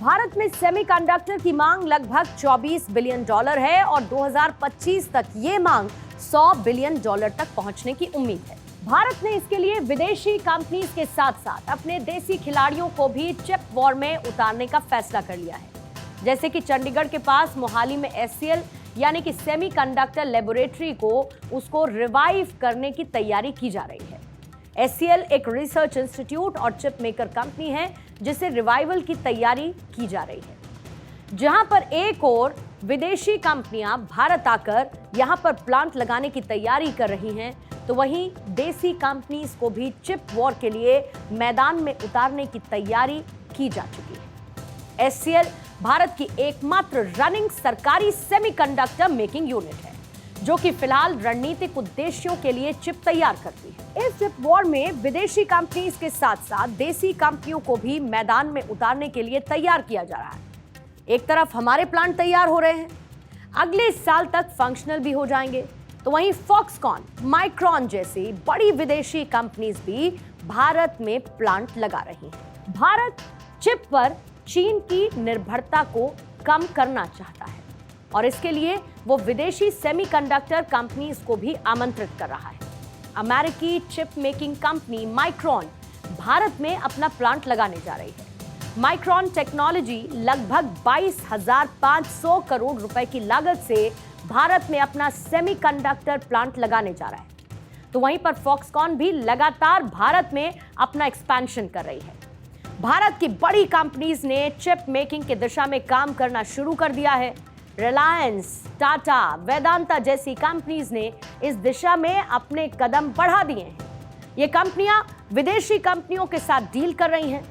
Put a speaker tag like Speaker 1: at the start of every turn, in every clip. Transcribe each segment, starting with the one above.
Speaker 1: भारत में सेमीकंडक्टर की मांग लगभग 24 बिलियन डॉलर है और 2025 तक ये मांग 100 बिलियन डॉलर तक पहुंचने की उम्मीद है। भारत ने इसके लिए विदेशी कंपनीज के साथ साथ अपने देसी खिलाड़ियों को भी चिप वॉर में उतारने का फैसला कर लिया है। जैसे कि चंडीगढ़ के पास मोहाली में SCL यानी कि सेमीकंडक्टर लेबोरेटरी को उसको रिवाइव करने की तैयारी की जा रही है। SCL एक रिसर्च इंस्टीट्यूट और चिप मेकर कंपनी है जिसे रिवाइवल की तैयारी की जा रही है। जहां पर एक और विदेशी कंपनियां भारत आकर यहां पर प्लांट लगाने की तैयारी कर रही हैं, तो वहीं देसी कंपनीज को भी चिप वॉर के लिए मैदान में उतारने की तैयारी की जा चुकी है। SCL भारत की एकमात्र रनिंग सरकारी सेमीकंडक्टर मेकिंग यूनिट है, जो कि फिलहाल रणनीतिक उद्देश्यों के लिए चिप तैयार करती है। इस चिप वॉर में विदेशी कंपनीज के साथ साथ देसी कंपनियों को भी मैदान में उतारने के लिए तैयार किया जा रहा है। एक तरफ हमारे प्लांट तैयार हो रहे हैं, अगले साल तक फंक्शनल भी हो जाएंगे, तो वहीं फॉक्सकॉन, माइक्रॉन जैसी बड़ी विदेशी कंपनीज भी भारत में प्लांट लगा रही हैं। भारत चिप पर चीन की निर्भरता को कम करना चाहता है और इसके लिए वो विदेशी सेमीकंडक्टर कंपनीज को भी आमंत्रित कर रहा है। अमेरिकी chip making company micron Bharat में अपना प्लांट लगाने जा रही है। माइक्रॉन टेक्नोलॉजी लगभग 22,500 करोड़ रुपए की लागत से भारत में अपना सेमीकंडक्टर प्लांट लगाने जा रहा है। तो वहीं पर फॉक्सकॉन भी लगातार भारत में अपना एक्सपेंशन कर रही है। भारत की बड़ी कंपनीज ने चिप मेकिंग की दिशा में काम करना शुरू कर दिया है। रिलायंस, टाटा, वेदांता जैसी कंपनीज ने इस दिशा में अपने कदम बढ़ा दिए हैं। ये कंपनियां विदेशी कंपनियों के साथ डील कर रही हैं।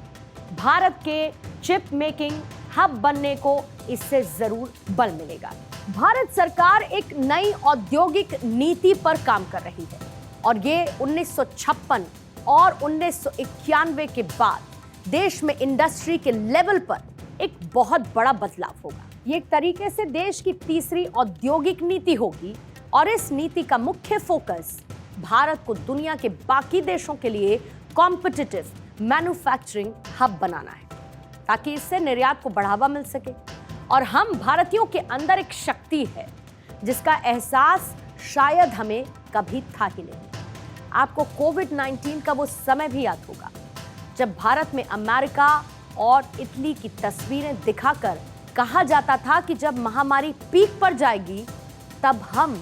Speaker 1: भारत के चिप मेकिंग हब बनने को इससे जरूर बल मिलेगा। भारत सरकार एक नई औद्योगिक नीति पर काम कर रही है और ये 1956 और 1991 के बाद देश में इंडस्ट्री के लेवल पर एक बहुत बड़ा बदलाव होगा। ये एक तरीके से देश की तीसरी औद्योगिक नीति होगी और इस नीति का मुख्य फोकस भारत को दुनिया के बाकी देशों के लिए कॉम्पिटिटिव मैन्युफैक्चरिंग हब बनाना है, ताकि इससे निर्यात को बढ़ावा मिल सके। और हम भारतीयों के अंदर एक शक्ति है जिसका एहसास शायद हमें कभी था ही नहीं। आपको कोविड-19 का वो समय भी याद होगा जब भारत में अमेरिका और इटली की तस्वीरें दिखाकर कहा जाता था कि जब महामारी पीक पर जाएगी तब हम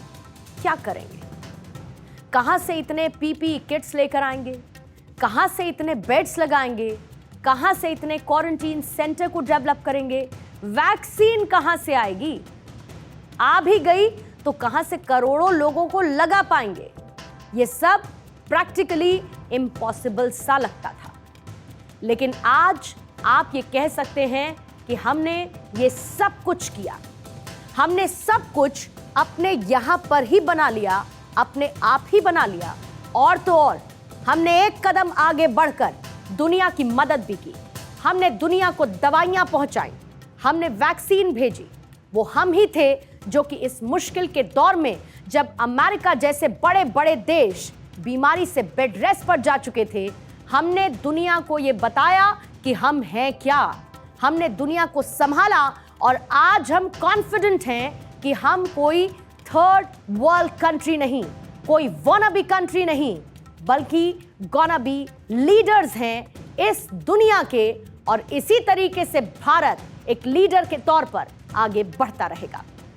Speaker 1: क्या करेंगे, कहां से इतने PPE किट्स लेकर आएंगे, कहां से इतने बेड्स लगाएंगे, कहां से इतने क्वारंटीन सेंटर को डेवलप करेंगे, वैक्सीन कहां से आएगी, आ भी गई तो कहां से करोड़ों लोगों को लगा पाएंगे। ये सब प्रैक्टिकली इम्पॉसिबल सा लगता था, लेकिन आज आप ये कह सकते हैं कि हमने ये सब कुछ किया। हमने सब कुछ अपने यहां पर ही बना लिया, अपने आप ही बना लिया। और तो और हमने एक कदम आगे बढ़कर दुनिया की मदद भी की। हमने दुनिया को दवाइयां पहुंचाई, हमने वैक्सीन भेजी। वो हम ही थे जो कि इस मुश्किल के दौर में, जब अमेरिका जैसे बड़े बड़े देश बीमारी से बेड रेस्ट पर जा चुके थे, हमने दुनिया को ये बताया कि हम हैं क्या। हमने दुनिया को संभाला और आज हम कॉन्फिडेंट हैं कि हम कोई थर्ड वर्ल्ड कंट्री नहीं, कोई वानाबी कंट्री नहीं, बल्कि गोना बी लीडर्स हैं इस दुनिया के। और इसी तरीके से भारत एक लीडर के तौर पर आगे बढ़ता रहेगा।